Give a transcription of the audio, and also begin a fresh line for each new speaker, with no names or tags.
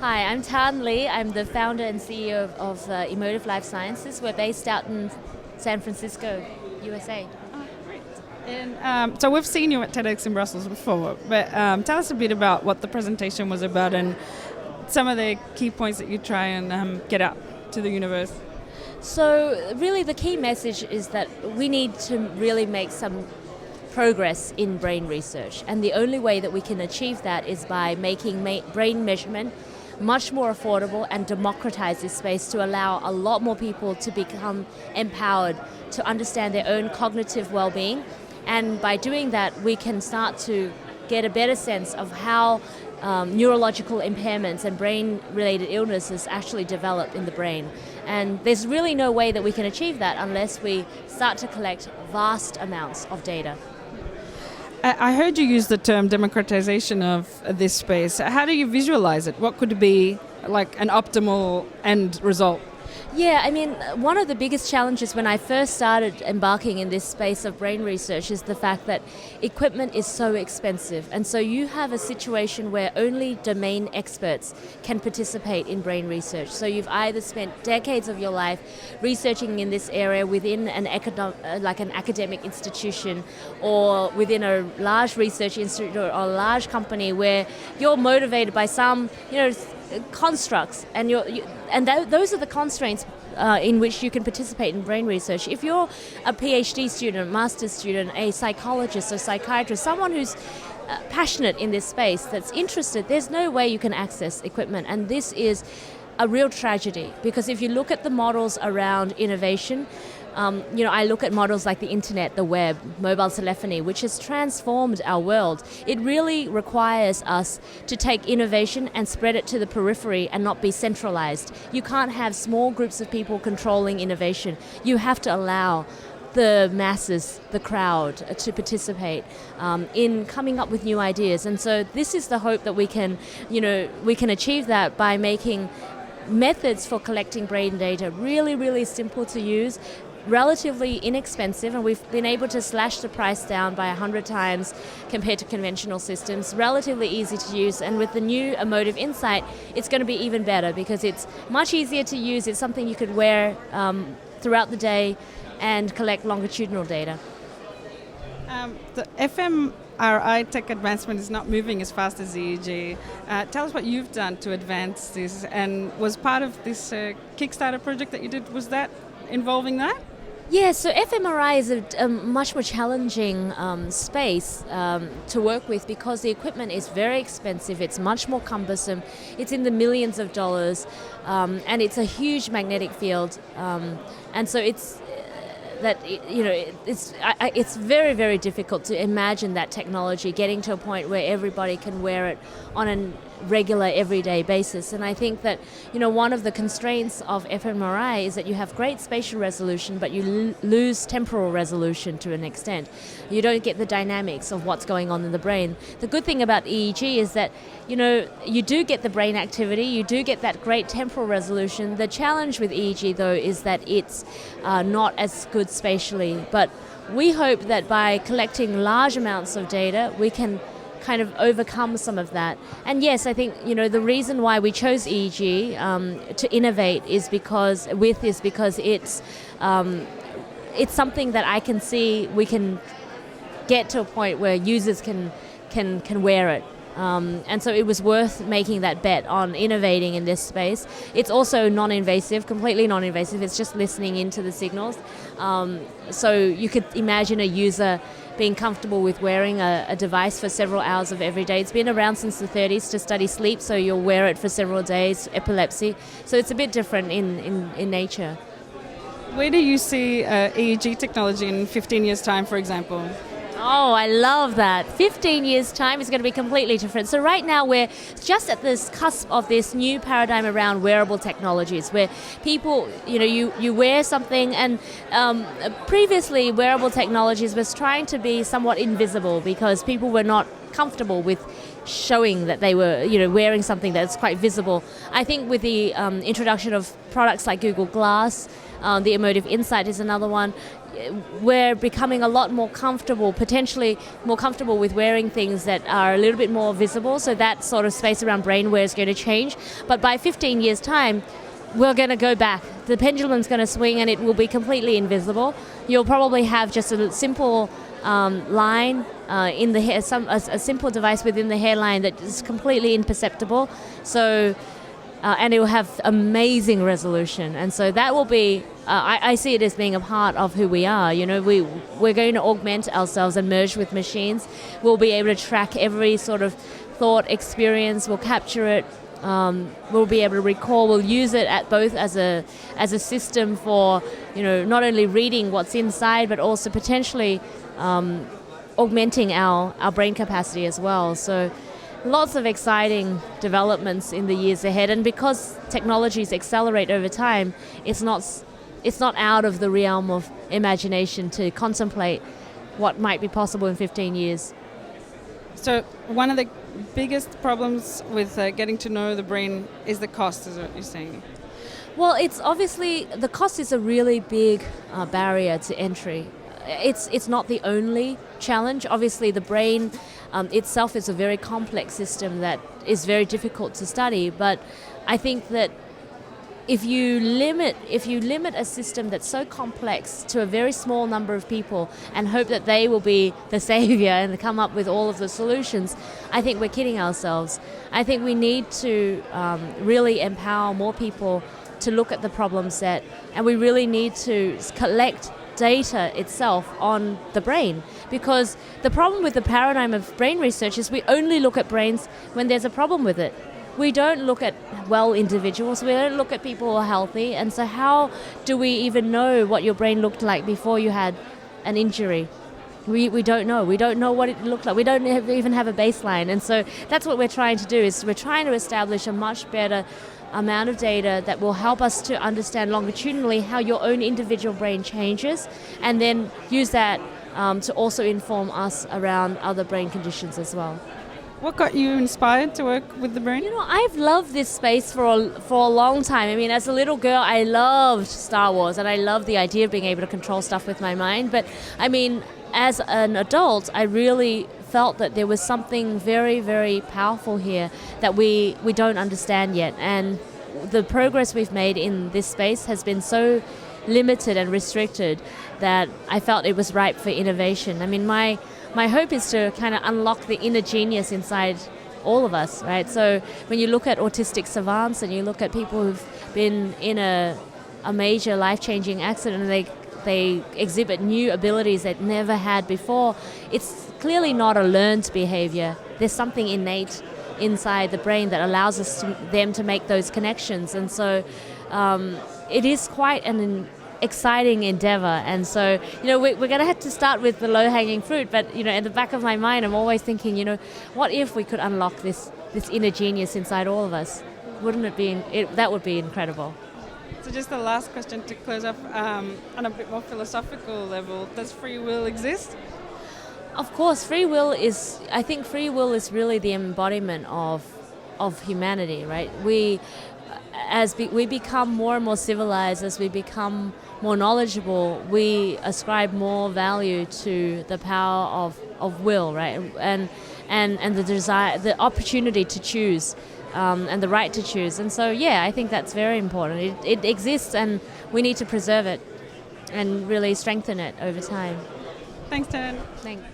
Hi, I'm Tan Lee. I'm the founder and CEO of Emotiv Lifesciences. We're based out in San Francisco, USA.
And so we've seen you at TEDx in Brussels before, but tell us a bit about what the presentation was about and some of the key points that you try and get out to the universe.
So really the key message is that we need to really make some progress in brain research, and the only way that we can achieve that is by making brain measurement much more affordable and democratize this space to allow a lot more people to become empowered to understand their own cognitive well-being. And by doing that, we can start to get a better sense of how neurological impairments and brain-related illnesses actually develop in the brain. And there's really no way that we can achieve that unless we start to collect vast amounts of data.
I heard you use the term democratization of this space. How do you visualize it? What could be like an optimal end result?
Yeah, I mean, one of the biggest challenges when I first started embarking in this space of brain research is the fact that equipment is so expensive. And so you have a situation where only domain experts can participate in brain research. So you've either spent decades of your life researching in this area within an academic institution or within a large research institute or a large company where you're motivated by some, constructs, and those are the constraints in which you can participate in brain research. If you're a PhD student, master's student, a psychologist or psychiatrist, someone who's passionate in this space, that's interested, there's no way you can access equipment. And this is a real tragedy, because if you look at the models around innovation, I look at models like the internet, the web, mobile telephony, which has transformed our world. It really requires us to take innovation and spread it to the periphery and not be centralized. You can't have small groups of people controlling innovation. You have to allow the masses, the crowd, to participate in coming up with new ideas. And so this is the hope that we can achieve that by making methods for collecting brain data really, really simple to use, relatively inexpensive, and we've been able to slash the price down by 100 times compared to conventional systems, relatively easy to use. And with the new Emotiv Insight, it's going to be even better because it's much easier to use. It's something you could wear throughout the day and collect longitudinal data.
The fMRI tech advancement is not moving as fast as EEG. Tell us what you've done to advance this, and was part of this Kickstarter project that you did, was that involving that?
Yeah, so fMRI is a much more challenging space to work with because the equipment is very expensive, it's much more cumbersome, it's in the millions of dollars, and it's a huge magnetic field, and so it's very, very difficult to imagine that technology getting to a point where everybody can wear it on a regular, everyday basis. And I think that, one of the constraints of fMRI is that you have great spatial resolution, but you lose temporal resolution to an extent. You don't get the dynamics of what's going on in the brain. The good thing about EEG is that, you do get the brain activity, you do get that great temporal resolution. The challenge with EEG, though, is that it's not as good spatially. But we hope that by collecting large amounts of data, we can kind of overcome some of that. And yes, I think the reason why we chose EEG to innovate is because it's something that I can see we can get to a point where users can wear it. And so it was worth making that bet on innovating in this space. It's also non-invasive, completely non-invasive. It's just listening into the signals. So you could imagine a user being comfortable with wearing a device for several hours of every day. It's been around since the 30s to study sleep, so you'll wear it for several days, epilepsy. So it's a bit different in nature.
Where do you see EEG technology in 15 years' time, for example?
Oh, I love that. 15 years' time is going to be completely different. So right now we're just at this cusp of this new paradigm around wearable technologies where people, you wear something, and previously wearable technologies was trying to be somewhat invisible because people were not comfortable with showing that they were, wearing something that's quite visible. I think with the introduction of products like Google Glass, the Emotiv Insight is another one. we're becoming a lot more comfortable, potentially more comfortable with wearing things that are a little bit more visible. So that sort of space around brainwear is going to change. But by 15 years' time, we're going to go back. The pendulum's going to swing and it will be completely invisible. You'll probably have just a simple line in the hair, a simple device within the hairline that is completely imperceptible. So, and it will have amazing resolution. And so that will be, I see it as being a part of who we are. You know, we're going to augment ourselves and merge with machines. We'll be able to track every sort of thought experience. We'll capture it. We'll be able to recall. We'll use it at both as a system for, you know, not only reading what's inside, but also potentially augmenting our brain capacity as well. So lots of exciting developments in the years ahead. And because technologies accelerate over time, it's not out of the realm of imagination to contemplate what might be possible in 15 years.
So one of the biggest problems with getting to know the brain is the cost, is what you're saying?
Well, it's obviously, the cost is a really big barrier to entry. It's not the only challenge. Obviously, the brain itself is a very complex system that is very difficult to study. But I think that if you limit a system that's so complex to a very small number of people and hope that they will be the savior and come up with all of the solutions, I think we're kidding ourselves. I think we need to really empower more people to look at the problem set, and we really need to collect data itself on the brain, because the problem with the paradigm of brain research is we only look at brains when there's a problem with it. We don't look at well individuals, we don't look at people who are healthy, and so how do we even know what your brain looked like before you had an injury? We don't know. We don't know what it looked like. We don't even have a baseline, and so that's what we're trying to do, is we're trying to establish a much better amount of data that will help us to understand longitudinally how your own individual brain changes, and then use that to also inform us around other brain conditions as well.
What got you inspired to work with the brain?
You know, I've loved this space for a long time. I mean, as a little girl, I loved Star Wars, and I loved the idea of being able to control stuff with my mind. But I mean, as an adult, I really felt that there was something very, very powerful here that we don't understand yet. And the progress we've made in this space has been so limited and restricted that I felt it was ripe for innovation. I mean, my hope is to kind of unlock the inner genius inside all of us, right? So when you look at autistic savants and you look at people who've been in a major life-changing accident and they exhibit new abilities they'd never had before, it's clearly not a learned behavior. There's something innate inside the brain that allows them to make those connections. And so it is quite an exciting endeavor. And so, you know, we're going to have to start with the low-hanging fruit, but, you know, in the back of my mind, I'm always thinking, you know, what if we could unlock this inner genius inside all of us? Wouldn't it be, that would be incredible.
So just the last question to close up on a bit more philosophical level. Does free will exist?
Of course, I think free will is really the embodiment of humanity, right? As we become more and more civilized, as we become more knowledgeable, we ascribe more value to the power of will, right? And the desire, the opportunity to choose, and the right to choose. And so, yeah, I think that's very important. It exists, and we need to preserve it and really strengthen it over time.
Thanks, Taryn.
Thanks.